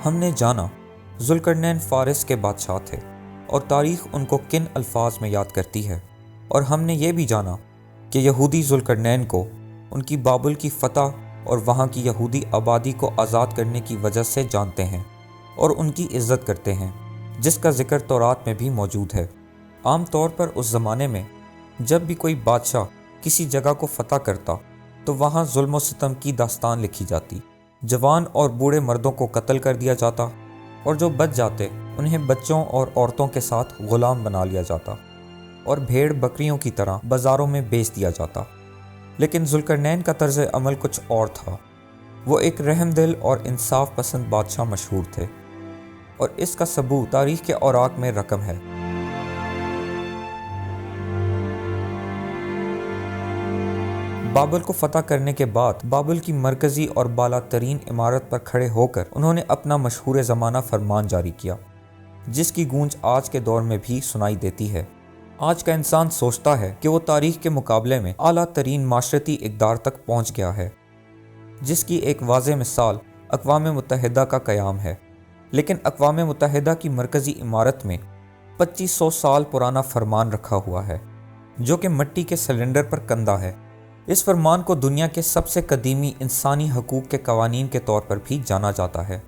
ہم نے جانا ذوالقرنین فارس کے بادشاہ تھے اور تاریخ ان کو کن الفاظ میں یاد کرتی ہے، اور ہم نے یہ بھی جانا کہ یہودی ذوالقرنین کو ان کی بابل کی فتح اور وہاں کی یہودی آبادی کو آزاد کرنے کی وجہ سے جانتے ہیں اور ان کی عزت کرتے ہیں، جس کا ذکر تورات میں بھی موجود ہے۔ عام طور پر اس زمانے میں جب بھی کوئی بادشاہ کسی جگہ کو فتح کرتا تو وہاں ظلم و ستم کی داستان لکھی جاتی، جوان اور بوڑھے مردوں کو قتل کر دیا جاتا اور جو بچ جاتے انہیں بچوں اور عورتوں کے ساتھ غلام بنا لیا جاتا اور بھیڑ بکریوں کی طرح بازاروں میں بیچ دیا جاتا۔ لیکن ذوالقرنین کا طرز عمل کچھ اور تھا۔ وہ ایک رحم دل اور انصاف پسند بادشاہ مشہور تھے، اور اس کا ثبوت تاریخ کے اوراق میں رقم ہے۔ بابل کو فتح کرنے کے بعد بابل کی مرکزی اور بالا ترین عمارت پر کھڑے ہو کر انہوں نے اپنا مشہور زمانہ فرمان جاری کیا، جس کی گونج آج کے دور میں بھی سنائی دیتی ہے۔ آج کا انسان سوچتا ہے کہ وہ تاریخ کے مقابلے میں اعلیٰ ترین معاشرتی اقدار تک پہنچ گیا ہے، جس کی ایک واضح مثال اقوام متحدہ کا قیام ہے۔ لیکن اقوام متحدہ کی مرکزی عمارت میں 2500 سال پرانا فرمان رکھا ہوا ہے، جو کہ مٹی کے سلنڈر پر کندہ ہے۔ اس فرمان کو دنیا کے سب سے قدیمی انسانی حقوق کے قوانین کے طور پر بھی جانا جاتا ہے،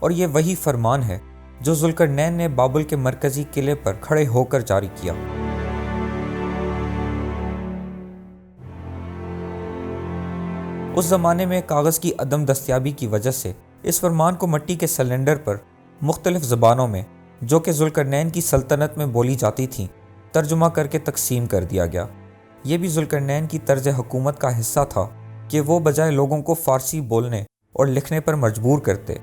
اور یہ وہی فرمان ہے جو ذوالقرنین نے بابل کے مرکزی قلعے پر کھڑے ہو کر جاری کیا۔ اس زمانے میں کاغذ کی عدم دستیابی کی وجہ سے اس فرمان کو مٹی کے سلنڈر پر مختلف زبانوں میں، جو کہ ذوالقرنین کی سلطنت میں بولی جاتی تھیں، ترجمہ کر کے تقسیم کر دیا گیا۔ یہ بھی ذوالقرنین کی طرز حکومت کا حصہ تھا کہ وہ بجائے لوگوں کو فارسی بولنے اور لکھنے پر مجبور کرتے،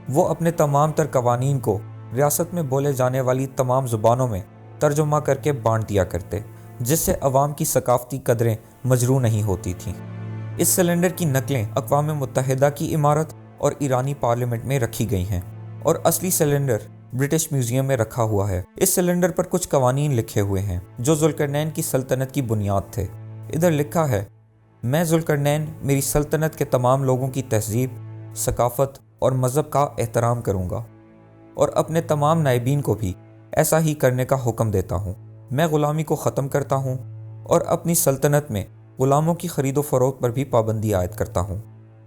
وہ اپنے تمام تر قوانین کو ریاست میں بولے جانے والی تمام زبانوں میں ترجمہ کر کے بانٹ دیا کرتے، جس سے عوام کی ثقافتی قدریں مجروح نہیں ہوتی تھیں۔ اس سلنڈر کی نقلیں اقوام متحدہ کی عمارت اور ایرانی پارلیمنٹ میں رکھی گئی ہیں، اور اصلی سلنڈر برٹش میوزیم میں رکھا ہوا ہے۔ اس سلنڈر پر کچھ قوانین لکھے ہوئے ہیں جو ذوالقرنین کی سلطنت کی بنیاد تھے۔ ادھر لکھا ہے، میں ذوالقرنین میری سلطنت کے تمام لوگوں کی تہذیب، ثقافت اور مذہب کا احترام کروں گا، اور اپنے تمام نائبین کو بھی ایسا ہی کرنے کا حکم دیتا ہوں۔ میں غلامی کو ختم کرتا ہوں اور اپنی سلطنت میں غلاموں کی خرید و فروخت پر بھی پابندی عائد کرتا ہوں۔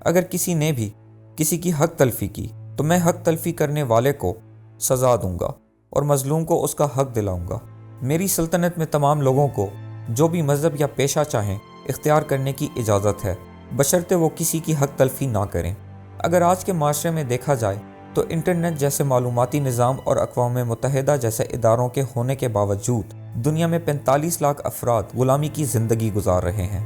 اگر کسی نے بھی کسی کی حق تلفی کی تو میں حق تلفی کرنے والے کو سزا دوں گا اور مظلوم کو اس کا حق دلاؤں گا۔ میری سلطنت میں تمام لوگوں کو جو بھی مذہب یا پیشہ چاہیں اختیار کرنے کی اجازت ہے، بشرطے وہ کسی کی حق تلفی نہ کریں۔ اگر آج کے معاشرے میں دیکھا جائے تو انٹرنیٹ جیسے معلوماتی نظام اور اقوام متحدہ جیسے اداروں کے ہونے کے باوجود دنیا میں 45 لاکھ افراد غلامی کی زندگی گزار رہے ہیں،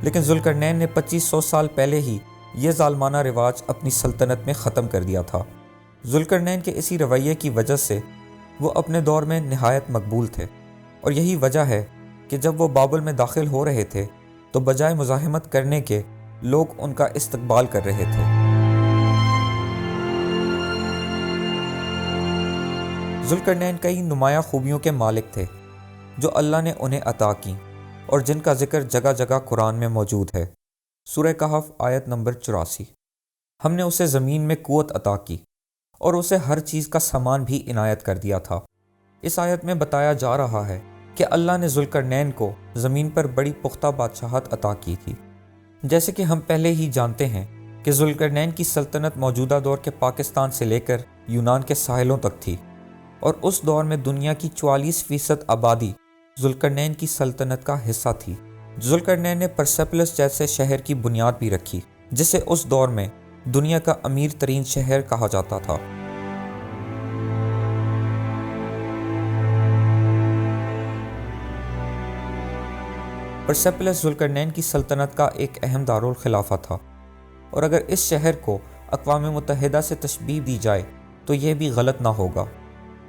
لیکن ذوالقرنین نے 2500 سال پہلے ہی یہ ظالمانہ رواج اپنی سلطنت میں ختم کر دیا تھا۔ ذوالقرنین کے اسی رویے کی وجہ سے وہ اپنے دور میں نہایت مقبول تھے، اور یہی وجہ ہے کہ جب وہ بابل میں داخل ہو رہے تھے تو بجائے مزاحمت کرنے کے لوگ ان کا استقبال کر رہے تھے۔ ذوالقرنین کئی نمایاں خوبیوں کے مالک تھے جو اللہ نے انہیں عطا کیں، اور جن کا ذکر جگہ جگہ قرآن میں موجود ہے۔ سورہ کہف آیت نمبر 84۔ ہم نے اسے زمین میں قوت عطا کی اور اسے ہر چیز کا سامان بھی عنایت کر دیا تھا۔ اس آیت میں بتایا جا رہا ہے کہ اللہ نے ذوالقرنین کو زمین پر بڑی پختہ بادشاہت عطا کی تھی۔ جیسے کہ ہم پہلے ہی جانتے ہیں کہ ذوالقرنین کی سلطنت موجودہ دور کے پاکستان سے لے کر یونان کے ساحلوں تک تھی، اور اس دور میں دنیا کی 44% آبادی ذوالقرنین کی سلطنت کا حصہ تھی۔ ذوالقرنین نے پرسیپلس جیسے شہر کی بنیاد بھی رکھی، جسے اس دور میں دنیا کا امیر ترین شہر کہا جاتا تھا۔ پرسیپلس ذوالقرنین کی سلطنت کا ایک اہم دارالخلافہ تھا، اور اگر اس شہر کو اقوام متحدہ سے تشبیہ دی جائے تو یہ بھی غلط نہ ہوگا۔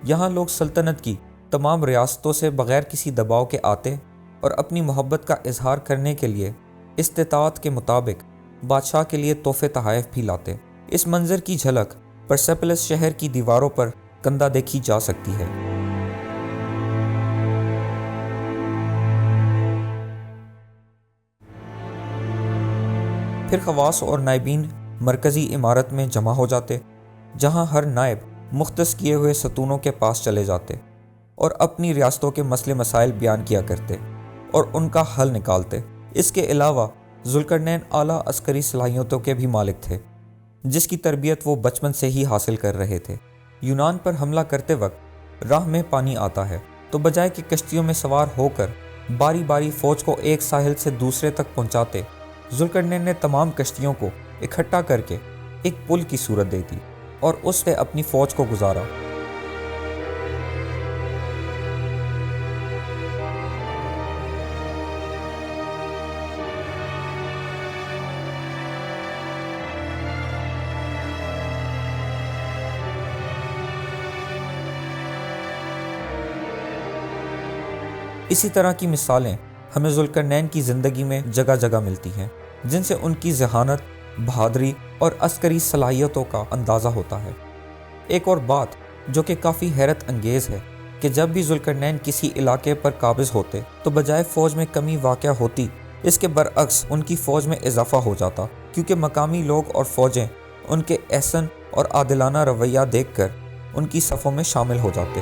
یہاں لوگ سلطنت کی تمام ریاستوں سے بغیر کسی دباؤ کے آتے اور اپنی محبت کا اظہار کرنے کے لیے استطاعت کے مطابق بادشاہ کے لیے تحفے تحائف بھی لاتے۔ اس منظر کی جھلک پرسیپلس شہر کی دیواروں پر کندہ دیکھی جا سکتی ہے۔ پھر خواص اور نائبین مرکزی عمارت میں جمع ہو جاتے جہاں ہر نائب مختص کیے ہوئے ستونوں کے پاس چلے جاتے اور اپنی ریاستوں کے مسئلے مسائل بیان کیا کرتے اور ان کا حل نکالتے۔ اس کے علاوہ ذوالقرنین اعلیٰ عسکری صلاحیتوں کے بھی مالک تھے، جس کی تربیت وہ بچپن سے ہی حاصل کر رہے تھے۔ یونان پر حملہ کرتے وقت راہ میں پانی آتا ہے تو بجائے کہ کشتیوں میں سوار ہو کر باری باری فوج کو ایک ساحل سے دوسرے تک پہنچاتے، ذوالقرنین نے تمام کشتیوں کو اکٹھا کر کے ایک پل کی صورت دے دی اور اس سے اپنی فوج کو گزارا۔ اسی طرح کی مثالیں ہمیں ذوالقرنین کی زندگی میں جگہ جگہ ملتی ہیں، جن سے ان کی ذہانت، بہادری اور عسکری صلاحیتوں کا اندازہ ہوتا ہے۔ ایک اور بات جو کہ کافی حیرت انگیز ہے کہ جب بھی ذوالقرنین کسی علاقے پر قابض ہوتے تو بجائے فوج میں کمی واقع ہوتی، اس کے برعکس ان کی فوج میں اضافہ ہو جاتا، کیونکہ مقامی لوگ اور فوجیں ان کے احسن اور عادلانہ رویہ دیکھ کر ان کی صفوں میں شامل ہو جاتے۔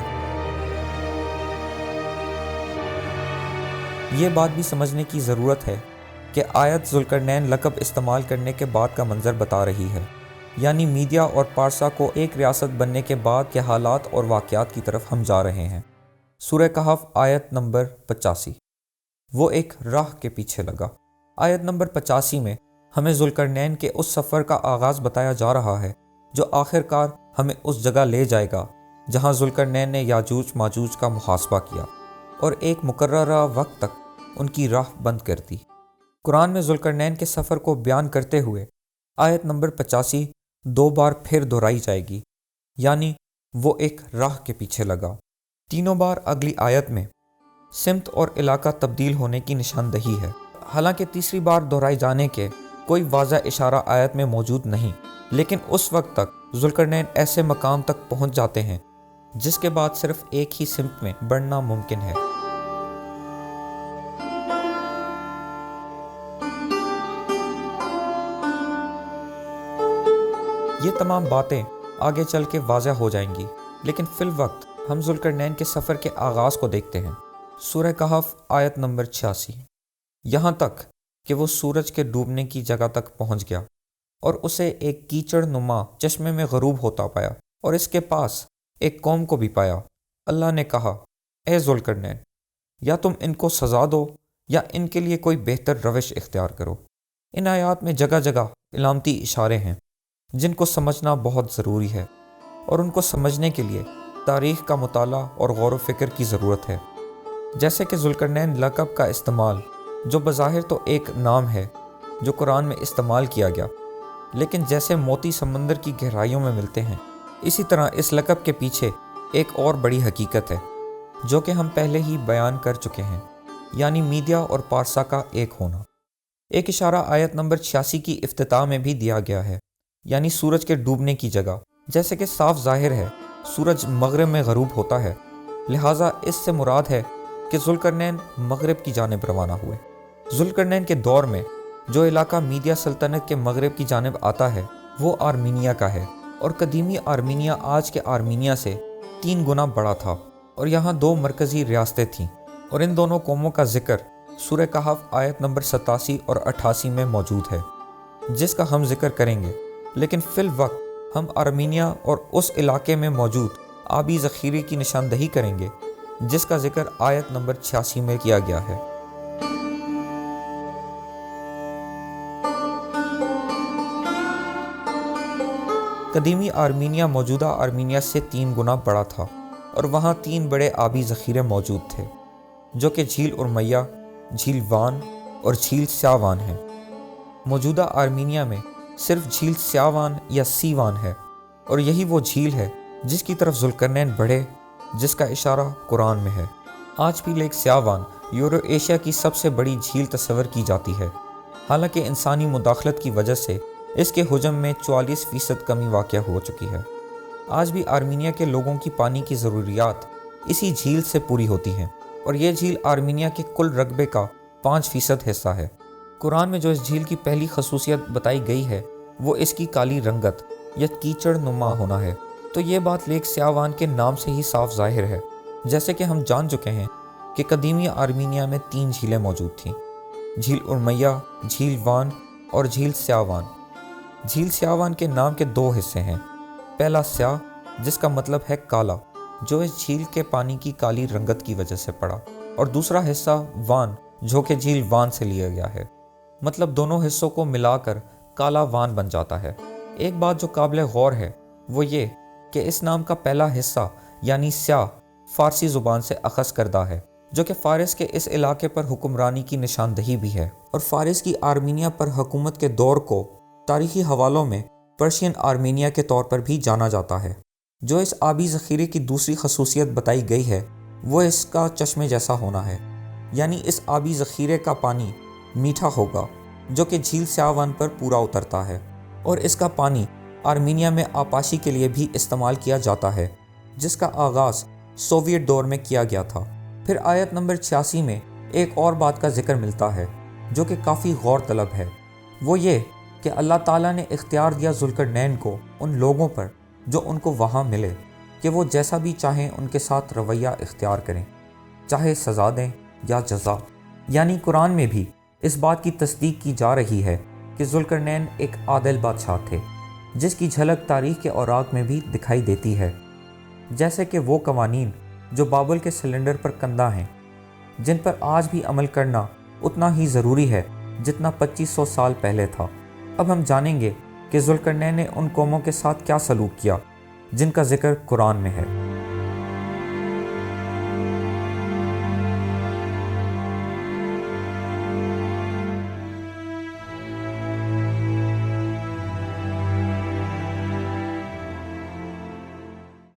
یہ بات بھی سمجھنے کی ضرورت ہے کہ آیت ذوالقرنین لقب استعمال کرنے کے بعد کا منظر بتا رہی ہے، یعنی میڈیا اور پارسا کو ایک ریاست بننے کے بعد کے حالات اور واقعات کی طرف ہم جا رہے ہیں۔ سورہ کہف آیت نمبر 85۔ وہ ایک راہ کے پیچھے لگا۔ آیت نمبر 85 میں ہمیں ذوالقرنین کے اس سفر کا آغاز بتایا جا رہا ہے جو آخر کار ہمیں اس جگہ لے جائے گا جہاں ذوالقرنین نے یاجوج ماجوج کا محاسبہ کیا اور ایک مقررہ وقت تک ان کی راہ بند کر دی۔ قرآن میں ذوالقرنین کے سفر کو بیان کرتے ہوئے آیت نمبر 85 دو بار پھر دہرائی جائے گی، یعنی وہ ایک راہ کے پیچھے لگا۔ تینوں بار اگلی آیت میں سمت اور علاقہ تبدیل ہونے کی نشاندہی ہے، حالانکہ تیسری بار دہرائے جانے کے کوئی واضح اشارہ آیت میں موجود نہیں، لیکن اس وقت تک ذوالقرنین ایسے مقام تک پہنچ جاتے ہیں جس کے بعد صرف ایک ہی سمت میں بڑھنا ممکن ہے۔ یہ تمام باتیں آگے چل کے واضح ہو جائیں گی، لیکن فی الوقت ہم ذوالقرنین کے سفر کے آغاز کو دیکھتے ہیں۔ سورہ کہف آیت نمبر 86۔ یہاں تک کہ وہ سورج کے ڈوبنے کی جگہ تک پہنچ گیا اور اسے ایک کیچڑ نما چشمے میں غروب ہوتا پایا اور اس کے پاس ایک قوم کو بھی پایا۔ اللہ نے کہا، اے ذوالقرنین، یا تم ان کو سزا دو یا ان کے لیے کوئی بہتر روش اختیار کرو۔ ان آیات میں جگہ جگہ علامتی اشارے ہیں جن کو سمجھنا بہت ضروری ہے، اور ان کو سمجھنے کے لیے تاریخ کا مطالعہ اور غور و فکر کی ضرورت ہے۔ جیسے کہ ذوالقرنین لقب کا استعمال، جو بظاہر تو ایک نام ہے جو قرآن میں استعمال کیا گیا، لیکن جیسے موتی سمندر کی گہرائیوں میں ملتے ہیں، اسی طرح اس لقب کے پیچھے ایک اور بڑی حقیقت ہے جو کہ ہم پہلے ہی بیان کر چکے ہیں، یعنی میڈیا اور پارسا کا ایک ہونا۔ ایک اشارہ آیت نمبر 86 کی افتتاح میں بھی دیا گیا ہے، یعنی سورج کے ڈوبنے کی جگہ۔ جیسے کہ صاف ظاہر ہے سورج مغرب میں غروب ہوتا ہے، لہٰذا اس سے مراد ہے کہ ذوالقرنین مغرب کی جانب روانہ ہوئے۔ ذوالقرنین کے دور میں جو علاقہ میڈیا سلطنت کے مغرب کی جانب آتا ہے وہ آرمینیا کا ہے، اور قدیمی آرمینیا آج کے آرمینیا سے 3 گنا بڑا تھا، اور یہاں 2 مرکزی ریاستیں تھیں، اور ان دونوں قوموں کا ذکر سورہ کہف آیت نمبر 87 اور 88 میں موجود ہے، جس کا ہم ذکر کریں گے۔ لیکن فی الوقت ہم آرمینیا اور اس علاقے میں موجود آبی ذخیرے کی نشاندہی کریں گے جس کا ذکر آیت نمبر 86 میں کیا گیا ہے۔ قدیمی آرمینیا موجودہ آرمینیا سے 3 گنا بڑا تھا، اور وہاں 3 بڑے آبی ذخیرے موجود تھے جو کہ جھیل ارمیا، جھیل وان اور جھیل سیاوان ہیں۔ موجودہ آرمینیا میں صرف جھیل سیاوان یا سیوان ہے، اور یہی وہ جھیل ہے جس کی طرف ذوالقرنین بڑھے، جس کا اشارہ قرآن میں ہے۔ آج بھی لیک سیاوان یورو ایشیا کی سب سے بڑی جھیل تصور کی جاتی ہے، حالانکہ انسانی مداخلت کی وجہ سے اس کے حجم میں 44% کمی واقع ہو چکی ہے۔ آج بھی آرمینیا کے لوگوں کی پانی کی ضروریات اسی جھیل سے پوری ہوتی ہیں، اور یہ جھیل آرمینیا کے کل رقبے کا 5% حصہ ہے۔ قرآن میں جو اس جھیل کی پہلی خصوصیت بتائی گئی ہے وہ اس کی کالی رنگت یا کیچڑ نما ہونا ہے، تو یہ بات لیک سیاوان کے نام سے ہی صاف ظاہر ہے۔ جیسے کہ ہم جان چکے ہیں کہ قدیمی آرمینیا میں 3 جھیلیں موجود تھیں، جھیل ارمیہ، جھیل وان اور جھیل سیاوان۔ جھیل سیاوان کے نام کے 2 حصے ہیں، پہلا سیاہ جس کا مطلب ہے کالا، جو اس جھیل کے پانی کی کالی رنگت کی وجہ سے پڑا، اور دوسرا حصہ وان جو کہ جھیل وان سے لیا گیا ہے، مطلب دونوں حصوں کو ملا کر کالا وان بن جاتا ہے۔ ایک بات جو قابل غور ہے وہ یہ کہ اس نام کا پہلا حصہ یعنی سیاہ فارسی زبان سے اخذ کردہ ہے، جو کہ فارس کے اس علاقے پر حکمرانی کی نشاندہی بھی ہے، اور فارس کی آرمینیا پر حکومت کے دور کو تاریخی حوالوں میں پرشین آرمینیا کے طور پر بھی جانا جاتا ہے۔ جو اس آبی ذخیرے کی دوسری خصوصیت بتائی گئی ہے وہ اس کا چشمے جیسا ہونا ہے، یعنی اس آبی ذخیرے کا پانی میٹھا ہوگا جو کہ جھیل سیاوان پر پورا اترتا ہے، اور اس کا پانی آرمینیا میں آبپاشی کے لیے بھی استعمال کیا جاتا ہے، جس کا آغاز سوویت دور میں کیا گیا تھا۔ پھر آیت نمبر 86 میں ایک اور بات کا ذکر ملتا ہے جو کہ کافی غور طلب ہے، وہ یہ کہ اللہ تعالیٰ نے اختیار دیا ذوالقرنین کو ان لوگوں پر جو ان کو وہاں ملے کہ وہ جیسا بھی چاہیں ان کے ساتھ رویہ اختیار کریں، چاہے سزا دیں یا جزا۔ یعنی قرآن میں بھی اس بات کی تصدیق کی جا رہی ہے کہ ذوالقرنین ایک عادل بادشاہ تھے، جس کی جھلک تاریخ کے اوراق میں بھی دکھائی دیتی ہے، جیسے کہ وہ قوانین جو بابل کے سلنڈر پر کندہ ہیں، جن پر آج بھی عمل کرنا اتنا ہی ضروری ہے جتنا 2500 سال پہلے تھا۔ اب ہم جانیں گے کہ ذوالقرنین نے ان قوموں کے ساتھ کیا سلوک کیا جن کا ذکر قرآن میں ہے۔